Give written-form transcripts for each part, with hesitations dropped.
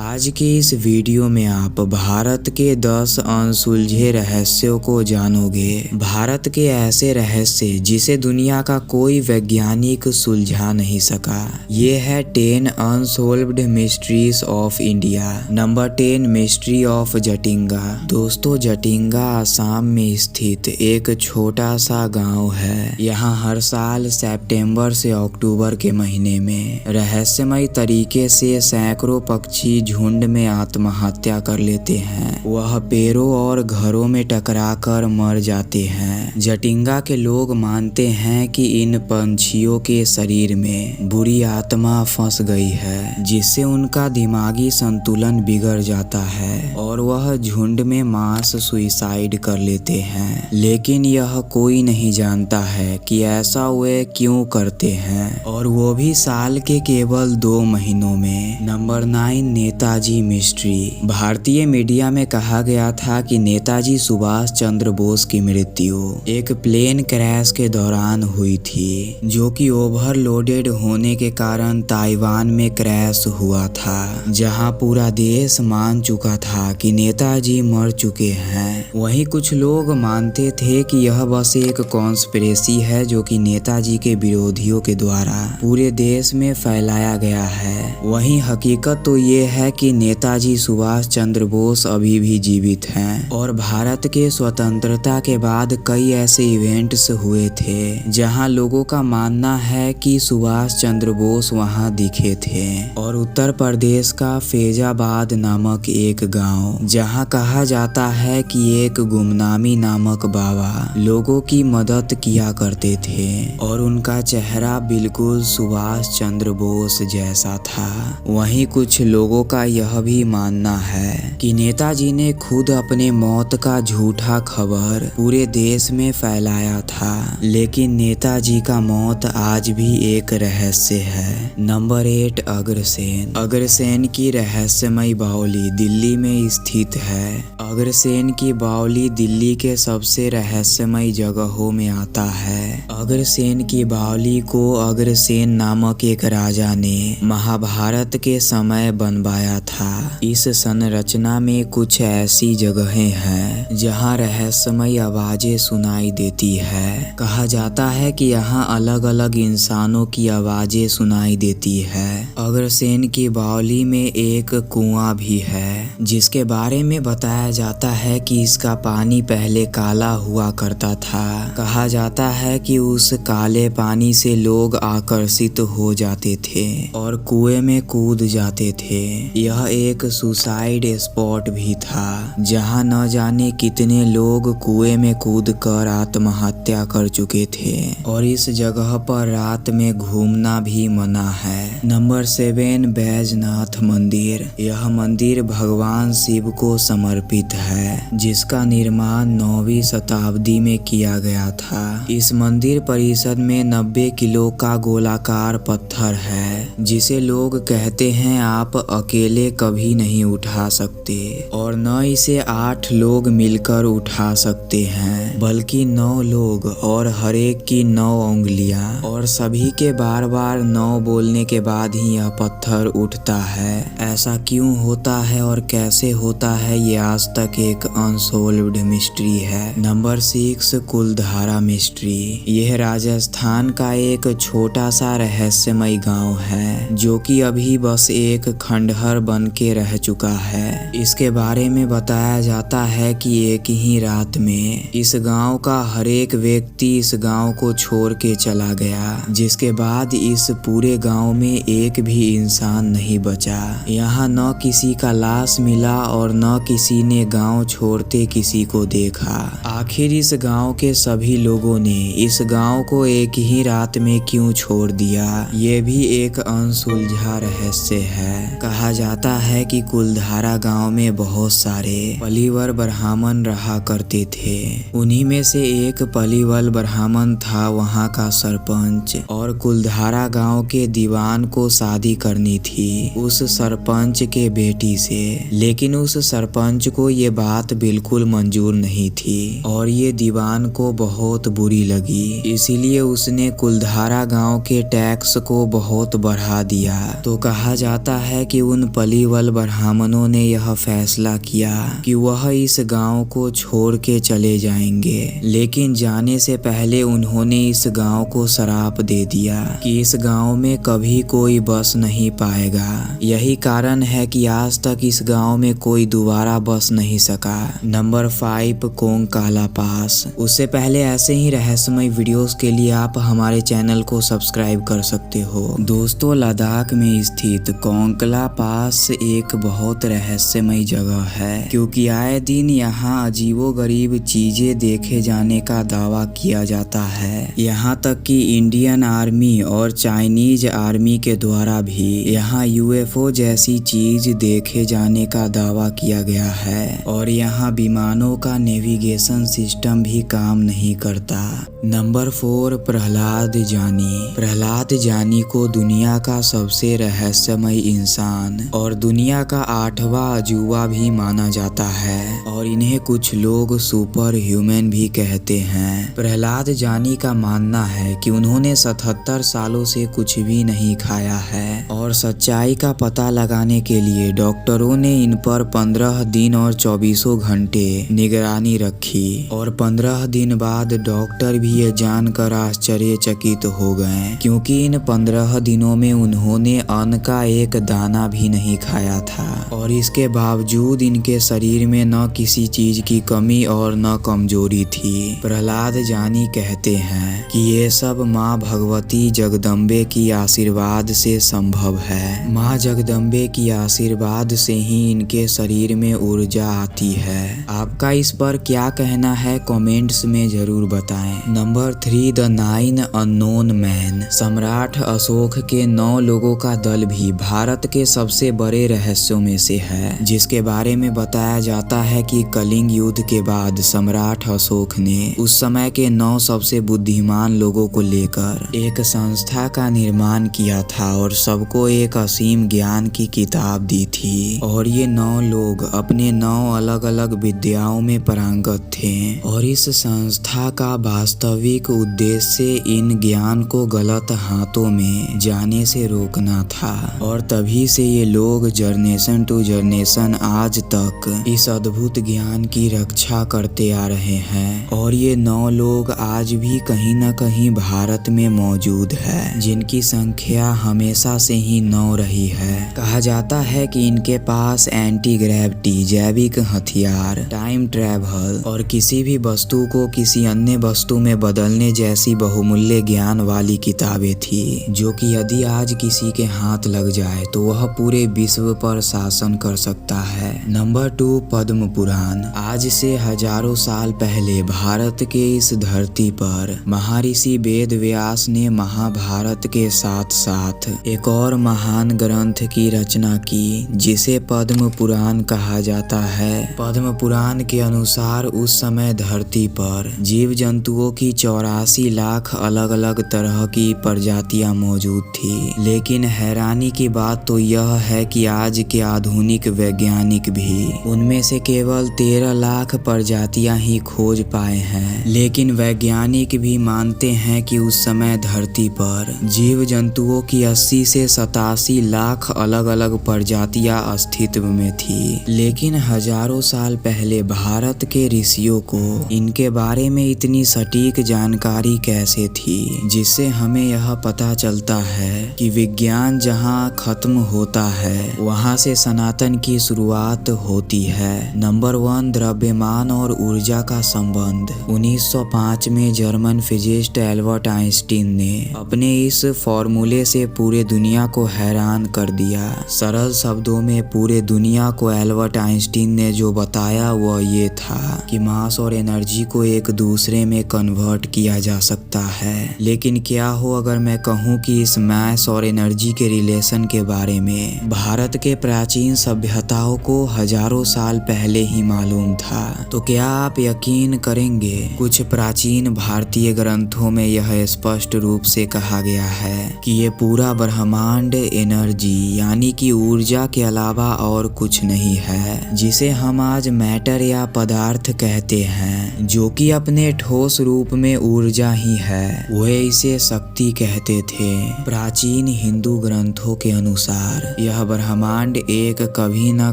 आज के इस वीडियो में आप भारत के 10 अनसुलझे रहस्यों को जानोगे। भारत के ऐसे रहस्य जिसे दुनिया का कोई वैज्ञानिक सुलझा नहीं सका। ये है 10 unsolved mysteries of India. Number 10, mystery of Jatinga. दोस्तों, जटिंगा असम में स्थित एक छोटा सा गांव है। यहाँ हर साल सितंबर से अक्टूबर के महीने में रहस्यमय तरीके से सैकड़ों पक्षी झुंड में आत्महत्या कर लेते हैं। वह पेड़ों और घरों में टकराकर मर जाते हैं। जटिंगा के लोग मानते हैं कि इन पंछियों के शरीर में बुरी आत्मा फंस गई है, जिससे उनका दिमागी संतुलन बिगड़ जाता है और वह झुंड में मास सुसाइड कर लेते हैं। लेकिन यह कोई नहीं जानता है कि ऐसा वे क्यों करते हैं, और वो भी साल के केवल 2 महीनों में। Number 9, Netaji mystery. भारतीय मीडिया में कहा गया था कि नेताजी सुभाष चंद्र बोस की मृत्यु एक प्लेन क्रैश के दौरान हुई थी, जो कि ओवरलोडेड होने के कारण ताइवान में क्रैश हुआ था, जहां पूरा देश मान चुका था कि नेताजी मर चुके हैं। वहीं कुछ लोग मानते थे कि यह बस एक कॉन्स्पिरेसी है जो कि नेताजी के विरोधियों के द्वारा पूरे देश में फैलाया गया है। वहीं हकीकत तो ये है कि नेताजी सुभाष चंद्र बोस अभी भी जीवित हैं और भारत के स्वतंत्रता के बाद कई ऐसे इवेंट्स हुए थे जहां लोगों का मानना है कि सुभाष चंद्र बोस वहां दिखे थे। और उत्तर प्रदेश का फैजाबाद नामक एक गांव, जहां कहा जाता है कि एक गुमनामी नामक बाबा लोगों की मदद किया करते थे और उनका चेहरा बिल्कुल सुभाष चंद्र बोस जैसा था। वहीं कुछ लोगों का यह भी मानना है कि नेताजी ने खुद अपने मौत का झूठा खबर पूरे देश में फैलाया था, लेकिन नेताजी का मौत आज भी एक रहस्य है। नंबर 8, अग्रसेन। अग्रसेन की रहस्यमय बावली दिल्ली में स्थित है। अग्रसेन की बावली दिल्ली के सबसे रहस्यमय जगहों में आता है। अग्रसेन की बावली को अग्रसेन नामक एक राजा ने महाभारत के समय बनवाया था। इस संरचना में कुछ ऐसी जगहें हैं जहां रहस्यमय आवाजें सुनाई देती है। कहा जाता है कि यहाँ अलग अलग इंसानों की आवाजें सुनाई देती है। अग्रसेन की बावली में एक कुआं भी है, जिसके बारे में बताया जाता है कि इसका पानी पहले काला हुआ करता था। कहा जाता है कि उस काले पानी से लोग आकर्षित हो जाते थे और कुएं में कूद जाते थे। यह एक सुसाइड स्पॉट भी था, जहां न जाने कितने लोग कुएं में कूदकर आत्महत्या कर चुके थे, और इस जगह पर रात में घूमना भी मना है। नंबर 7, बैजनाथ मंदिर। यह मंदिर भगवान शिव को समर्पित है, जिसका निर्माण 9वीं शताब्दी में किया गया था। इस मंदिर परिसर में 90 किलो का गोलाकार पत्थर है, जिसे लोग कहते हैं आप अकेले कभी नहीं उठा सकते, और न इसे 8 लोग मिलकर उठा सकते हैं, बल्कि 9 लोग और हर एक की 9 उंगलियां, और सभी के बार बार 9 बोलने के बाद ही यह पत्थर उठता है। ऐसा क्यों होता है और कैसे होता है, ये आज तक एक अनसोल्व्ड मिस्ट्री है। नंबर 6, कुलधारा मिस्ट्री। यह राजस्थान का एक छोटा सा रहस्यमय गांव है, जो कि अभी बस एक खंडहर बन के रह चुका है। इसके बारे में बताया जाता है कि एक ही रात में इस गांव का हर एक व्यक्ति इस गांव को छोड़ के चला गया, जिसके बाद इस पूरे गांव में एक भी इंसान नहीं बचा। यहाँ न किसी का लाश मिला और न किसी ने गांव छोड़ते किसी को देखा। आखिर इस गांव के सभी लोगों ने इस गांव को एक ही रात में क्यों छोड़ दिया, ये भी एक अनसुलझा रहस्य है। कहा जाता है कि कुलधारा गांव में बहुत सारे पलीवल ब्राह्मण रहा करते थे। उन्हीं में से एक पलीवल ब्राह्मण था वहां का सरपंच, और कुलधारा गांव के दीवान को शादी करनी थी उस सरपंच के बेटी से। लेकिन उस सरपंच को ये बात बिल्कुल मंजूर नहीं थी और ये दीवान को बहुत बुरी लगी, इसीलिए उसने कुलधारा गांव के टैक्स को बहुत बढ़ा दिया। तो कहा जाता है कि उन उन पलीवल ब्राह्मणों ने यह फैसला किया कि वह इस गांव को छोड़ के चले जाएंगे, लेकिन जाने से पहले उन्होंने इस गांव को श्राप दे दिया कि इस गांव में कभी कोई बस नहीं पाएगा। यही कारण है कि आज तक इस गांव में कोई दोबारा बस नहीं सका। नंबर 5, कोंकाला पास। उससे पहले ऐसे ही रहस्यमय वीडियोस के लिए आप हमारे चैनल को सब्सक्राइब कर सकते हो। दोस्तों, लद्दाख में स्थित कोंकाला पास एक बहुत रहस्यमय जगह है, क्योंकि आए दिन यहाँ अजीबोगरीब चीजें देखे जाने का दावा किया जाता है। यहाँ तक कि इंडियन आर्मी और चाइनीज आर्मी के द्वारा भी यहाँ UFO जैसी चीज देखे जाने का दावा किया गया है और यहाँ विमानों का नेविगेशन सिस्टम भी काम नहीं करता। नंबर 4, प्रहलाद जानी। प्रहलाद जानी को दुनिया का सबसे रहस्यमय इंसान और दुनिया का 8वां अजूबा भी माना जाता है और इन्हें कुछ लोग सुपर ह्यूमन भी कहते हैं। प्रहलाद जानी का मानना है कि उन्होंने 77 सालों से कुछ भी नहीं खाया है और सच्चाई का पता लगाने के लिए डॉक्टरों ने इन पर 15 दिन और 24 घंटे निगरानी रखी और 15 दिन बाद डॉक्टर भी ये जानकर आश्चर्यचकित हो गए, क्योंकि इन 15 दिनों में उन्होंने अन्न का एक दाना भी नहीं खाया था और इसके बावजूद इनके शरीर में न किसी चीज की कमी और न कमजोरी थी। प्रहलाद जानी कहते हैं कि ये सब माँ भगवती जगदम्बे की आशीर्वाद से संभव है। माँ जगदम्बे की आशीर्वाद से ही इनके शरीर में ऊर्जा आती है। आपका इस पर क्या कहना है, कमेंट्स में जरूर बताएं। Number 3, the 9 unknown man. सम्राट अशोक के 9 लोगों का दल भी भारत के सबसे बड़े रहस्यों में से है, जिसके बारे में बताया जाता है कि कलिंग युद्ध के बाद सम्राट अशोक ने उस समय के 9 सबसे बुद्धिमान लोगों को लेकर एक संस्था का निर्माण किया था और सबको एक असीम ज्ञान की किताब दी थी और ये 9 लोग अपने 9 अलग अलग विद्याओं में पारंगत थे और इस संस्था का वास्तविक उद्देश्य इन ज्ञान को गलत हाथों में जाने से रोकना था और तभी से ये लोग जनरेशन टू जनरेशन आज तक इस अद्भुत ज्ञान की रक्षा करते आ रहे हैं और ये 9 लोग आज भी कहीं न कहीं भारत में मौजूद है, जिनकी संख्या हमेशा से ही 9 रही है। कहा जाता है कि इनके पास एंटी ग्रेविटी, जैविक हथियार, टाइम ट्रैवल और किसी भी वस्तु को किसी अन्य वस्तु में बदलने जैसी बहुमूल्य ज्ञान वाली किताबें थी, जो कि यदि आज किसी के हाथ लग जाए तो वह पूरे विश्व पर शासन कर सकता है। नंबर 2, पद्म पुराण। आज से हजारों साल पहले भारत के इस धरती पर महर्षि वेद व्यास ने महाभारत के साथ साथ एक और महान ग्रंथ की रचना की, जिसे पद्म पुराण कहा जाता है। पद्म पुराण के अनुसार उस समय धरती पर जीव जंतुओं की 84 लाख अलग अलग तरह की प्रजातियां मौजूद थी, लेकिन हैरानी की बात तो यह है कि आज के आधुनिक वैज्ञानिक भी उनमें से केवल 13 लाख प्रजातियां ही खोज पाए हैं। लेकिन वैज्ञानिक भी मानते हैं कि उस समय धरती पर जीव जंतुओं की 80 से 87 लाख अलग अलग प्रजातियां अस्तित्व में थी। लेकिन हजारों साल पहले भारत के ऋषियों को इनके बारे में इतनी सटीक जानकारी कैसे थी, जिससे हमें यह पता चलता है कि विज्ञान जहां खत्म होता है वहां से सनातन की शुरुआत होती है। नंबर 1, द्रव्यमान और ऊर्जा का संबंध। 1905 में जर्मन फिजिस्ट एल्बर्ट आइंस्टीन ने अपने इस फॉर्मूले से पूरे दुनिया को हैरान कर दिया। सरल शब्दों में पूरे दुनिया को एल्बर्ट आइंस्टीन ने जो बताया वह ये था कि मास और एनर्जी को एक दूसरे में कन्वर्ट किया जा सकता है। लेकिन क्या हो अगर मैं कहूँ कि इस मास और एनर्जी के रिलेशन के बारे में भारत के प्राचीन सभ्यताओं को हजारों साल पहले ही मालूम था, तो क्या आप यकीन करेंगे, कुछ प्राचीन भारतीय ग्रंथों में यह स्पष्ट रूप से कहा गया है कि ये पूरा ब्रह्मांड एनर्जी यानी कि ऊर्जा के अलावा और कुछ नहीं है, जिसे हम आज मैटर या पदार्थ कहते हैं, जो कि अपने ठोस रूप में ऊर्जा ही है। वे इसे शक्ति कहते थे। प्राचीन हिंदू ग्रंथों के अनुसार यह ब्रह्मांड एक कभी न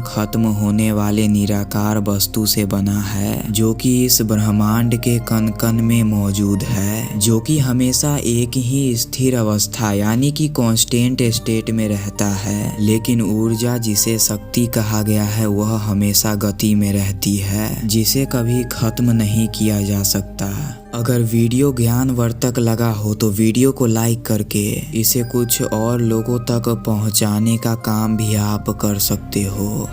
खत्म होने वाले निराकार वस्तु से बना है, जो कि इस ब्रह्मांड के कण कण में मौजूद है, जो कि हमेशा एक ही स्थिर अवस्था यानी कि कांस्टेंट स्टेट में रहता है। लेकिन ऊर्जा जिसे शक्ति कहा गया है वह हमेशा गति में रहती है, जिसे कभी खत्म नहीं किया जा सकता। अगर वीडियो ज्ञानवर्धक लगा हो तो वीडियो को लाइक करके इसे कुछ और लोगों तक पहुंचाने का काम भी आप कर सकते हो।